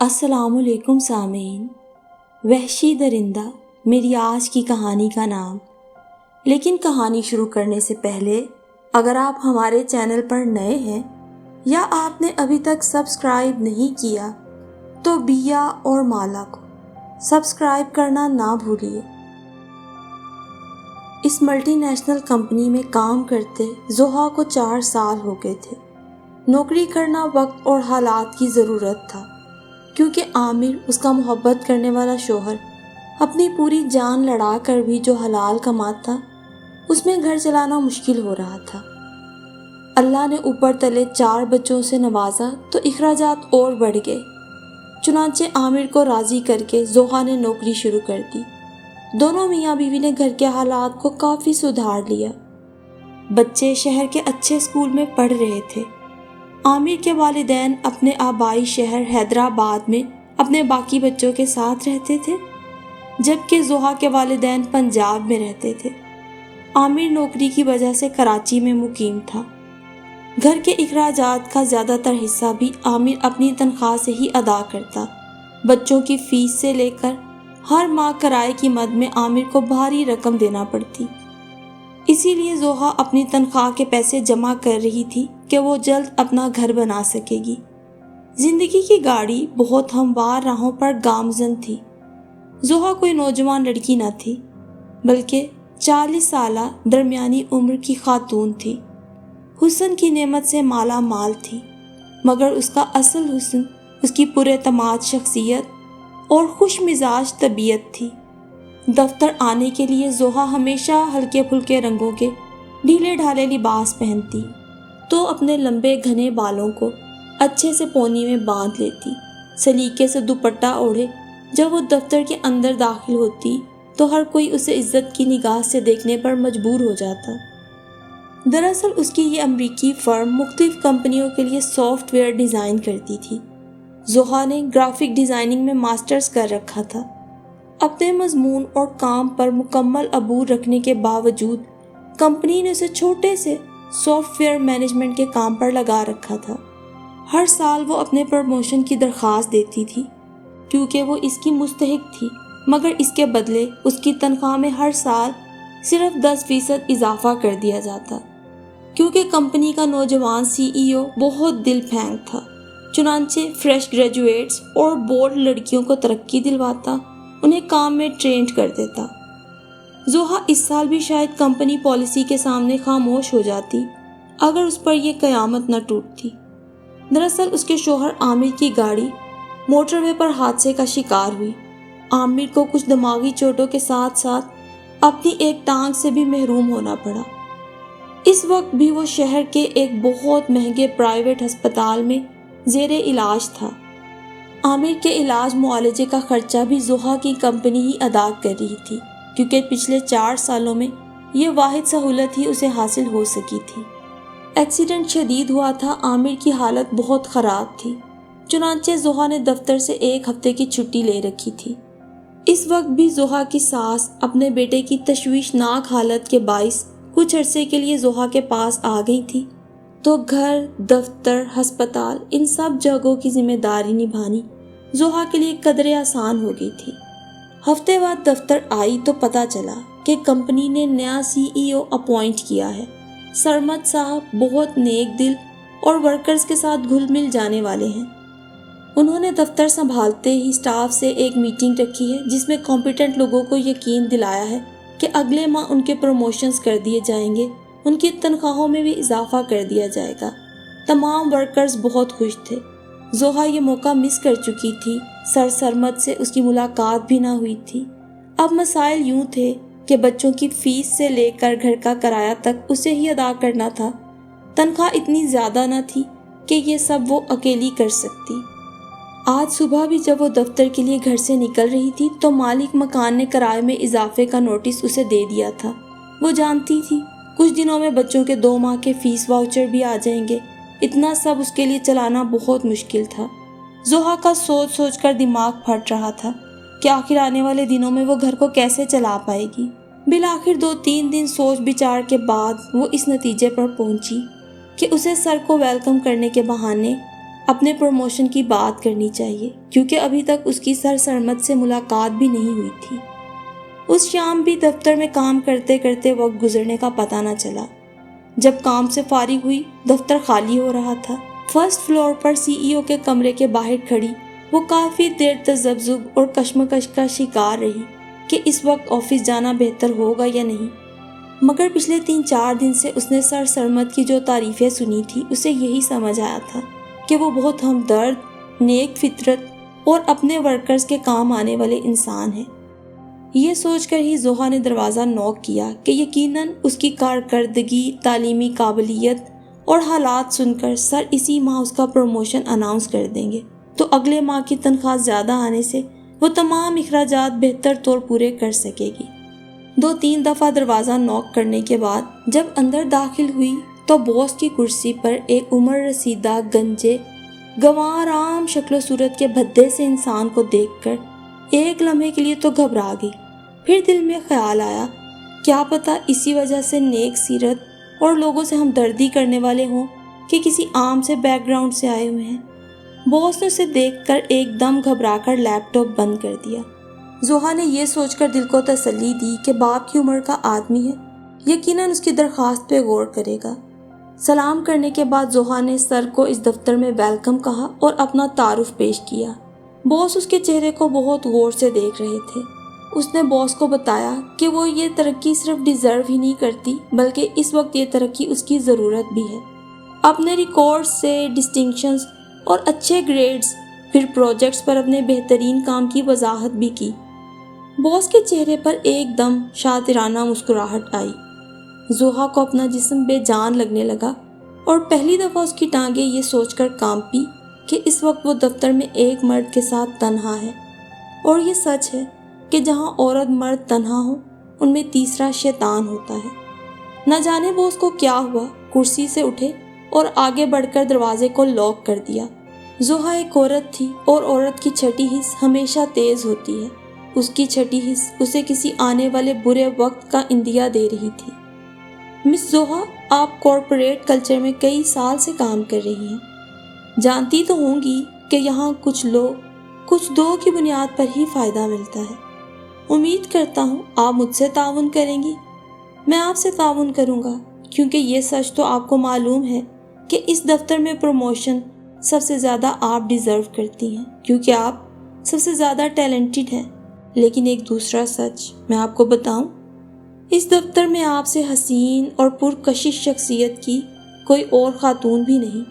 السلام علیکم سامعین، وحشی درندہ میری آج کی کہانی کا نام۔ لیکن کہانی شروع کرنے سے پہلے اگر آپ ہمارے چینل پر نئے ہیں یا آپ نے ابھی تک سبسکرائب نہیں کیا تو بیا اور مالا کو سبسکرائب کرنا نہ بھولیے۔ اس ملٹی نیشنل کمپنی میں کام کرتے زحا کو 4 سال ہو گئے تھے۔ نوکری کرنا وقت اور حالات کی ضرورت تھا، کیونکہ عامر اس کا محبت کرنے والا شوہر اپنی پوری جان لڑا کر بھی جو حلال کماتا اس میں گھر چلانا مشکل ہو رہا تھا۔ اللہ نے اوپر تلے 4 بچوں سے نوازا تو اخراجات اور بڑھ گئے۔ چنانچہ عامر کو راضی کر کے زحا نے نوکری شروع کر دی۔ دونوں میاں بیوی نے گھر کے حالات کو کافی سدھار لیا۔ بچے شہر کے اچھے اسکول میں پڑھ رہے تھے۔ عامر کے والدین اپنے آبائی شہر حیدرآباد میں اپنے باقی بچوں کے ساتھ رہتے تھے، جبکہ زحا کے والدین پنجاب میں رہتے تھے۔ عامر نوکری کی وجہ سے کراچی میں مقیم تھا۔ گھر کے اخراجات کا زیادہ تر حصہ بھی عامر اپنی تنخواہ سے ہی ادا کرتا۔ بچوں کی فیس سے لے کر ہر ماہ کرائے کی مد میں عامر کو بھاری رقم دینا پڑتی۔ اسی لیے زحا اپنی تنخواہ کے پیسے جمع کر رہی تھی کہ وہ جلد اپنا گھر بنا سکے گی۔ زندگی کی گاڑی بہت ہموار راہوں پر گامزن تھی۔ زحا کوئی نوجوان لڑکی نہ تھی، بلکہ 40 سالہ درمیانی عمر کی خاتون تھی۔ حسن کی نعمت سے مالا مال تھی، مگر اس کا اصل حسن اس کی پراعتماد شخصیت اور خوش مزاج طبیعت تھی۔ دفتر آنے کے لیے زحا ہمیشہ ہلکے پھلکے رنگوں کے ڈھیلے ڈھالے لباس پہنتی تو اپنے لمبے گھنے بالوں کو اچھے سے پونی میں باندھ لیتی۔ سلیقے سے دوپٹہ اوڑھے جب وہ دفتر کے اندر داخل ہوتی تو ہر کوئی اسے عزت کی نگاہ سے دیکھنے پر مجبور ہو جاتا۔ دراصل اس کی یہ امریکی فرم مختلف کمپنیوں کے لیے سافٹ ویئر ڈیزائن کرتی تھی۔ زحا نے گرافک ڈیزائننگ میں ماسٹرز کر رکھا تھا۔ اپنے مضمون اور کام پر مکمل عبور رکھنے کے باوجود کمپنی نے اسے چھوٹے سے سافٹ ویئر مینجمنٹ کے کام پر لگا رکھا تھا۔ ہر سال وہ اپنے پروموشن کی درخواست دیتی تھی کیونکہ وہ اس کی مستحق تھی، مگر اس کے بدلے اس کی تنخواہ میں ہر سال صرف 10% اضافہ کر دیا جاتا، کیونکہ کمپنی کا نوجوان CEO بہت دل پھینگ تھا۔ چنانچہ فریش گریجویٹس اور بولڈ لڑکیوں کو ترقی دلواتا، انہیں کام میں ٹرینڈ کر دیتا۔ زحا اس سال بھی شاید کمپنی پالیسی کے سامنے خاموش ہو جاتی اگر اس پر یہ قیامت نہ ٹوٹتی۔ دراصل اس کے شوہر عامر کی گاڑی موٹر وے پر حادثے کا شکار ہوئی۔ عامر کو کچھ دماغی چوٹوں کے ساتھ ساتھ اپنی ایک ٹانگ سے بھی محروم ہونا پڑا۔ اس وقت بھی وہ شہر کے ایک بہت مہنگے پرائیویٹ ہسپتال میں زیر علاج تھا۔ عامر کے علاج معالجے کا خرچہ بھی زحا کی کمپنی ہی ادا کر رہی تھی، کیونکہ پچھلے 4 سالوں میں یہ واحد سہولت ہی اسے حاصل ہو سکی تھی۔ ایکسیڈنٹ شدید ہوا تھا، عامر کی حالت بہت خراب تھی، چنانچہ زحا نے دفتر سے 1 ہفتے کی چھٹی لے رکھی تھی۔ اس وقت بھی زحا کی ساس اپنے بیٹے کی تشویشناک حالت کے باعث کچھ عرصے کے لیے زحا کے پاس آ گئی تھی، تو گھر، دفتر، ہسپتال، ان سب جگہوں کی ذمہ داری نبھانی زحا کے لیے قدرے آسان ہو گئی تھی۔ ہفتے بعد دفتر آئی تو پتہ چلا کہ کمپنی نے نیا CEO اپوائنٹ کیا ہے۔ سرمد صاحب بہت نیک دل اور ورکرز کے ساتھ گھل مل جانے والے ہیں۔ انہوں نے دفتر سنبھالتے ہی سٹاف سے ایک میٹنگ رکھی ہے جس میں کمپیٹنٹ لوگوں کو یقین دلایا ہے کہ اگلے ماہ ان کے پروموشنز کر دیے جائیں گے، ان کی تنخواہوں میں بھی اضافہ کر دیا جائے گا۔ تمام ورکرز بہت خوش تھے۔ زحا یہ موقع مس کر چکی تھی، سر سرمد سے اس کی ملاقات بھی نہ ہوئی تھی۔ اب مسائل یوں تھے کہ بچوں کی فیس سے لے کر گھر کا کرایہ تک اسے ہی ادا کرنا تھا۔ تنخواہ اتنی زیادہ نہ تھی کہ یہ سب وہ اکیلی کر سکتی۔ آج صبح بھی جب وہ دفتر کے لیے گھر سے نکل رہی تھی تو مالک مکان نے کرائے میں اضافے کا نوٹس اسے دے دیا تھا۔ وہ جانتی تھی کچھ دنوں میں بچوں کے 2 ماہ کے فیس واؤچر بھی آ جائیں گے۔ اتنا سب اس کے لیے چلانا بہت مشکل تھا۔ زحا کا سوچ سوچ کر دماغ پھٹ رہا تھا کہ آخر آنے والے دنوں میں وہ گھر کو کیسے چلا پائے گی۔ بالآخر 2-3 دن سوچ بچار کے بعد وہ اس نتیجے پر پہنچی کہ اسے سر کو ویلکم کرنے کے بہانے اپنے پروموشن کی بات کرنی چاہیے، کیونکہ ابھی تک اس کی سر سرمد سے ملاقات بھی نہیں ہوئی تھی۔ اس شام بھی دفتر میں کام کرتے کرتے وقت گزرنے کا پتہ نہ چلا۔ جب کام سے فارغ ہوئی، دفتر خالی ہو رہا تھا۔ فرسٹ فلور پر CEO کے کمرے کے باہر کھڑی وہ کافی دیر تذبذب اور کشمکش کا شکار رہی کہ اس وقت آفس جانا بہتر ہوگا یا نہیں، مگر پچھلے 3-4 دن سے اس نے سر سرمد کی جو تعریفیں سنی تھی اسے یہی سمجھ آیا تھا کہ وہ بہت ہمدرد، نیک فطرت اور اپنے ورکرز کے کام آنے والے انسان ہیں۔ یہ سوچ کر ہی زوہا نے دروازہ نوک کیا کہ یقیناً اس کی کارکردگی، تعلیمی قابلیت اور حالات سن کر سر اسی ماہ اس کا پروموشن اناؤنس کر دیں گے، تو اگلے ماہ کی تنخواہ زیادہ آنے سے وہ تمام اخراجات بہتر طور پورے کر سکے گی۔ 2-3 دفعہ دروازہ نوک کرنے کے بعد جب اندر داخل ہوئی تو باس کی کرسی پر ایک عمر رسیدہ، گنجے، گنوار عام شکل و صورت کے بھدے سے انسان کو دیکھ کر ایک لمحے کے لیے تو گھبرا گئی۔ پھر دل میں خیال آیا، کیا پتہ اسی وجہ سے نیک سیرت اور لوگوں سے ہمدردی کرنے والے ہوں کہ کسی عام سے بیک گراؤنڈ سے آئے ہوئے ہیں۔ باس نے اسے دیکھ کر ایک دم گھبرا کر لیپ ٹاپ بند کر دیا۔ زوہا نے یہ سوچ کر دل کو تسلی دی کہ باپ کی عمر کا آدمی ہے، یقیناً اس کی درخواست پہ غور کرے گا۔ سلام کرنے کے بعد زوہا نے سر کو اس دفتر میں ویلکم کہا اور اپنا تعارف پیش کیا۔ باس اس کے چہرے کو بہت غور سے دیکھ رہے تھے۔ اس نے باس کو بتایا کہ وہ یہ ترقی صرف ڈیزرو ہی نہیں کرتی بلکہ اس وقت یہ ترقی اس کی ضرورت بھی ہے۔ اپنے ریکارڈز سے، ڈسٹنکشنز اور اچھے گریڈز، پھر پروجیکٹس پر اپنے بہترین کام کی وضاحت بھی کی۔ باس کے چہرے پر ایک دم شاطرانہ مسکراہٹ آئی۔ زوہا کو اپنا جسم بے جان لگنے لگا اور پہلی دفعہ اس کی ٹانگیں یہ سوچ کر کانپی کہ اس وقت وہ دفتر میں ایک مرد کے ساتھ تنہا ہے، اور یہ سچ ہے کہ جہاں عورت مرد تنہا ہو ان میں تیسرا شیطان ہوتا ہے۔ نہ جانے باس کو کیا ہوا، کرسی سے اٹھے اور آگے بڑھ کر دروازے کو لاک کر دیا۔ زوہا ایک عورت تھی اور عورت کی چھٹی حس ہمیشہ تیز ہوتی ہے۔ اس کی چھٹی حس اسے کسی آنے والے برے وقت کا اندیا دے رہی تھی۔ مس زوہا، آپ کارپوریٹ کلچر میں کئی سال سے کام کر رہی ہیں، جانتی تو ہوں گی کہ یہاں کچھ دو کی بنیاد پر ہی فائدہ ملتا ہے۔ امید کرتا ہوں آپ مجھ سے تعاون کریں گی۔ میں آپ سے تعاون کروں گا، کیونکہ یہ سچ تو آپ کو معلوم ہے کہ اس دفتر میں پروموشن سب سے زیادہ آپ ڈیزرو کرتی ہیں، کیونکہ آپ سب سے زیادہ ٹیلنٹڈ ہیں۔ لیکن ایک دوسرا سچ میں آپ کو بتاؤں، اس دفتر میں آپ سے حسین اور پرکشش شخصیت کی کوئی اور خاتون بھی نہیں۔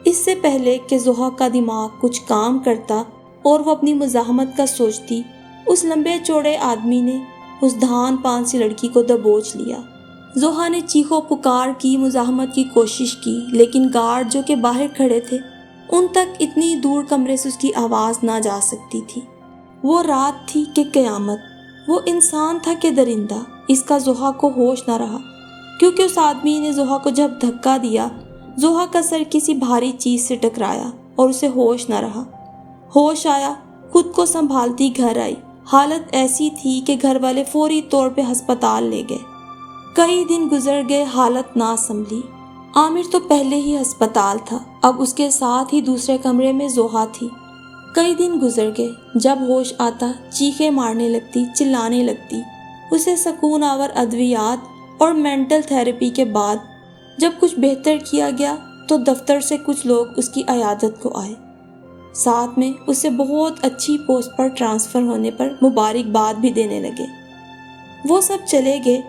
اس سے پہلے کہ زوہا کا دماغ کچھ کام کرتا اور وہ اپنی مزاحمت کا سوچتی، اس لمبے چوڑے آدمی نے اس دھان پان سی لڑکی کو دبوچ لیا۔ زوہا نے چیخو پکار کی، مزاحمت کی کوشش کی، لیکن گارڈ جو کہ باہر کھڑے تھے ان تک اتنی دور کمرے سے اس کی آواز نہ جا سکتی تھی۔ وہ رات تھی کہ قیامت، وہ انسان تھا کہ درندہ، اس کا زوہا کو ہوش نہ رہا، کیونکہ اس آدمی نے زوہا کو جب دھکا دیا، زوہا کا سر کسی بھاری چیز سے ٹکرایا اور اسے ہوش نہ رہا۔ ہوش آیا، خود کو سنبھالتی گھر آئی۔ حالت ایسی تھی کہ گھر والے فوری طور پہ ہسپتال لے گئے۔ کئی دن گزر گئے، حالت نہ سنبھلی۔ عامر تو پہلے ہی ہسپتال تھا، اب اس کے ساتھ ہی دوسرے کمرے میں زوہا تھی۔ کئی دن گزر گئے، جب ہوش آتا چیخیں مارنے لگتی، چلانے لگتی۔ اسے سکون آور ادویات اور مینٹل تھراپی کے بعد جب کچھ بہتر کیا گیا تو دفتر سے کچھ لوگ اس کی عیادت کو آئے، ساتھ میں اسے بہت اچھی پوسٹ پر ٹرانسفر ہونے پر مبارکباد بھی دینے لگے۔ وہ سب چلے گئے،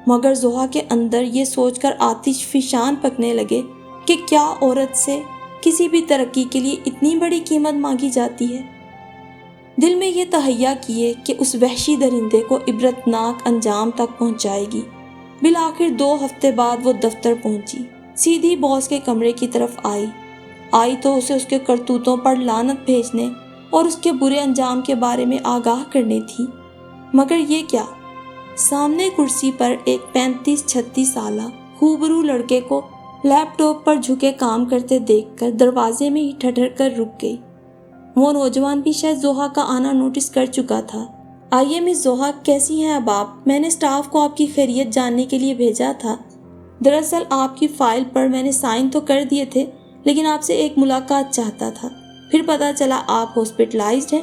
مگر زوہا کے اندر یہ سوچ کر آتش فشان پکنے لگے کہ کیا عورت سے کسی بھی ترقی کے لیے اتنی بڑی قیمت مانگی جاتی ہے۔ دل میں یہ تہیہ کیے کہ اس وحشی درندے کو عبرتناک انجام تک پہنچائے گی۔ بالآخر 2 ہفتے بعد وہ دفتر پہنچی، سیدھی باس کے کمرے کی طرف آئی تو اسے اس کے کرتوتوں پر لعنت بھیجنے اور اس کے برے انجام کے بارے میں آگاہ کرنی تھی، مگر یہ کیا؟ سامنے کرسی پر ایک 35-36 سالہ خوبرو لڑکے کو لیپ ٹاپ پر جھکے کام کرتے دیکھ کر دروازے میں ہی ٹھٹر کر رک گئی۔ وہ نوجوان بھی شاید زوہا کا آنا نوٹس کر چکا تھا۔ آئیے مس زوہا، کیسی ہیں اب آپ؟ میں نے اسٹاف کو آپ کی خیریت جاننے کے لیے بھیجا تھا۔ دراصل آپ کی فائل پر میں نے سائن تو کر دیے تھے، لیکن آپ سے ایک ملاقات چاہتا تھا۔ پھر پتہ چلا آپ ہاسپٹلائزڈ ہیں،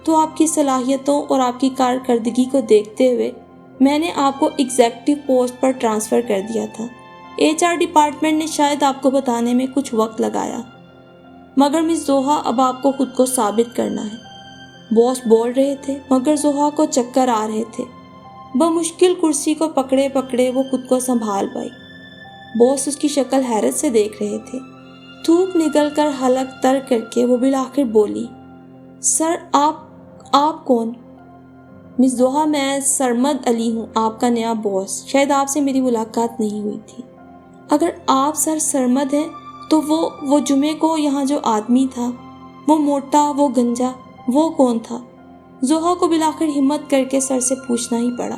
تو آپ کی صلاحیتوں اور آپ کی کارکردگی کو دیکھتے ہوئے میں نے آپ کو ایگزیکٹو پوسٹ پر ٹرانسفر کر دیا تھا۔ HR ڈپارٹمنٹ نے شاید آپ کو بتانے میں کچھ وقت لگایا، مگر مس زوہا اب آپ کو خود کو ثابت کرنا ہے۔ باس بول رہے تھے مگر زوہا کو چکر آ رہے تھے۔ بمشکل کرسی کو پکڑے پکڑے وہ خود کو سنبھال پائی۔ باس اس کی شکل حیرت سے دیکھ رہے تھے۔ تھوک نگل کر حلق تر کر کے وہ بالآخر بولی، سر آپ کون؟ مس زوہا، میں سرمد علی ہوں، آپ کا نیا باس۔ شاید آپ سے میری ملاقات نہیں ہوئی تھی۔ اگر آپ سر سرمد ہیں تو وہ جمعے کو یہاں جو آدمی تھا، وہ موٹا، وہ گنجا، وہ کون تھا؟ زوہا کو بالآخر ہمت کر کے سر سے پوچھنا ہی پڑا۔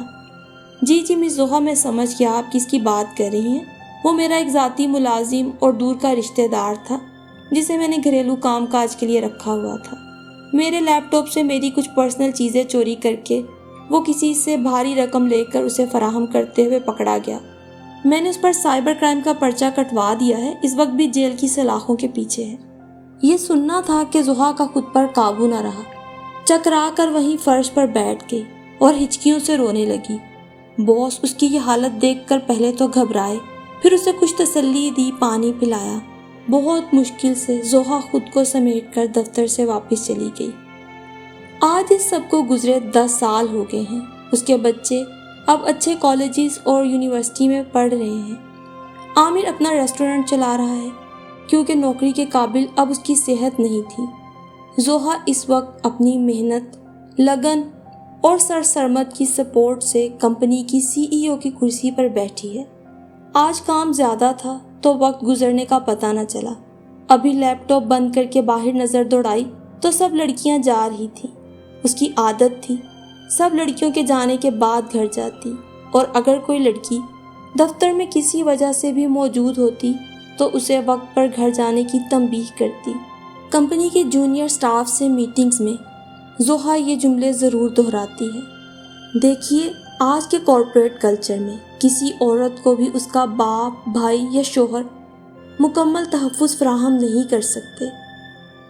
جی مس زوہا، میں سمجھ گیا آپ کس کی بات کر رہی ہیں۔ وہ میرا ایک ذاتی ملازم اور دور کا رشتہ دار تھا جسے میں نے گھریلو کام کاج کے لیے رکھا ہوا تھا۔ میرے لیپ ٹاپ سے میری کچھ پرسنل چیزیں چوری کر کے وہ کسی سے بھاری رقم لے کر اسے فراہم کرتے ہوئے پکڑا گیا۔ میں نے اس پر سائبر کرائم کا پرچہ کٹوا دیا ہے، اس وقت بھی جیل کی سلاخوں کے پیچھے ہے۔ یہ سننا تھا کہ زوہا کا خود پر قابو نہ رہا، چکرا کر وہیں فرش پر بیٹھ گئی اور ہچکیوں سے رونے لگی۔ باس اس کی یہ حالت دیکھ کر پہلے تو گھبرائے، پھر اسے کچھ تسلی دی، پانی پلایا۔ بہت مشکل سے زوہا خود کو سمیٹ کر دفتر سے واپس چلی گئی۔ آج اس سب کو گزرے 10 سال ہو گئے ہیں۔ اس کے بچے اب اچھے کالجز اور یونیورسٹی میں پڑھ رہے ہیں۔ عامر اپنا ریسٹورنٹ چلا رہا ہے کیونکہ نوکری کے قابل اب اس کی صحت نہیں تھی۔ زوہا اس وقت اپنی محنت، لگن اور سر سرمد کی سپورٹ سے کمپنی کی CEO کی کرسی پر بیٹھی ہے۔ آج کام زیادہ تھا تو وقت گزرنے کا پتہ نہ چلا۔ ابھی لیپ ٹاپ بند کر کے باہر نظر دوڑائی تو سب لڑکیاں جا رہی تھیں۔ اس کی عادت تھی سب لڑکیوں کے جانے کے بعد گھر جاتی، اور اگر کوئی لڑکی دفتر میں کسی وجہ سے بھی موجود ہوتی تو اسے وقت پر گھر جانے کی تنبیہ کرتی۔ کمپنی کے جونیئر سٹاف سے میٹنگز میں زوہا یہ جملے ضرور دہراتی ہے، دیکھیے آج کے کارپوریٹ کلچر میں کسی عورت کو بھی اس کا باپ، بھائی یا شوہر مکمل تحفظ فراہم نہیں کر سکتے۔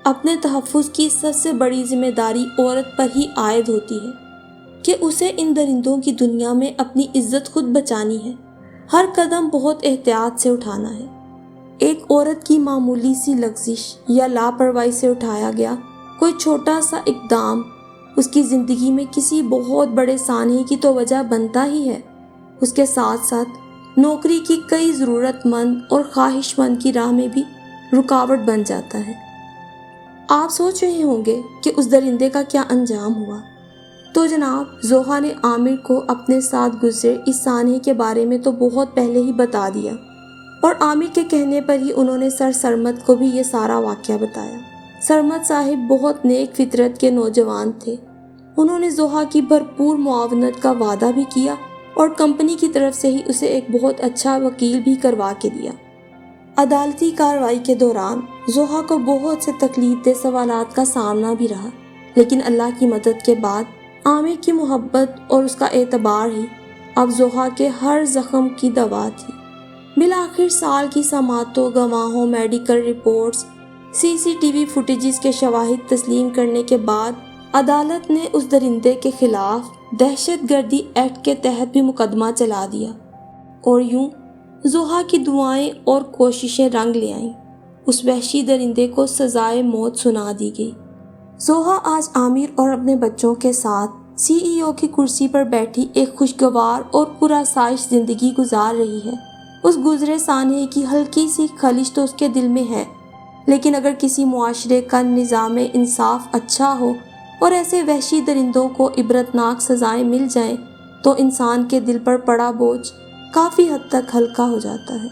اپنے تحفظ کی سب سے بڑی ذمہ داری عورت پر ہی عائد ہوتی ہے کہ اسے ان درندوں کی دنیا میں اپنی عزت خود بچانی ہے۔ ہر قدم بہت احتیاط سے اٹھانا ہے۔ ایک عورت کی معمولی سی لغزش یا لاپرواہی سے اٹھایا گیا کوئی چھوٹا سا اقدام اس کی زندگی میں کسی بہت بڑے سانحے کی تو وجہ بنتا ہی ہے، اس کے ساتھ ساتھ نوکری کی کئی ضرورت مند اور خواہش مند کی راہ میں بھی رکاوٹ بن جاتا ہے۔ آپ سوچ رہے ہوں گے کہ اس درندے کا کیا انجام ہوا؟ تو جناب، زوہا نے عامر کو اپنے ساتھ گزرے اس سانحے کے بارے میں تو بہت پہلے ہی بتا دیا، اور عامر کے کہنے پر ہی انہوں نے سر سرمد کو بھی یہ سارا واقعہ بتایا۔ سرمد صاحب بہت نیک فطرت کے نوجوان تھے۔ انہوں نے زوہا کی بھرپور معاونت کا وعدہ بھی کیا اور کمپنی کی طرف سے ہی اسے ایک بہت اچھا وکیل بھی کروا کے دیا۔ عدالتی کارروائی کے دوران زوہا کو بہت سے تکلیف دہ سوالات کا سامنا بھی رہا، لیکن اللہ کی مدد کے بعد عامر کی محبت اور اس کا اعتبار ہی اب زوہا کے ہر زخم کی دوا تھی۔ بالآخر سال کی سماعتوں، گواہوں، میڈیکل رپورٹس، CCTV فوٹیجز کے شواہد تسلیم کرنے کے بعد عدالت نے اس درندے کے خلاف دہشت گردی ایکٹ کے تحت بھی مقدمہ چلا دیا، اور یوں زوہا کی دعائیں اور کوششیں رنگ لے آئیں۔ اس وحشی درندے کو سزائے موت سنا دی گئی۔ زوہا آج عامر اور اپنے بچوں کے ساتھ CEO کی کرسی پر بیٹھی ایک خوشگوار اور پرآسائش زندگی گزار رہی ہے۔ اس گزرے سانحے کی ہلکی سی خلش تو اس کے دل میں ہے، لیکن اگر کسی معاشرے کا نظام انصاف اچھا ہو اور ایسے وحشی درندوں کو عبرتناک سزائیں مل جائیں تو انسان کے دل پر پڑا بوجھ کافی حد تک ہلکا ہو جاتا ہے۔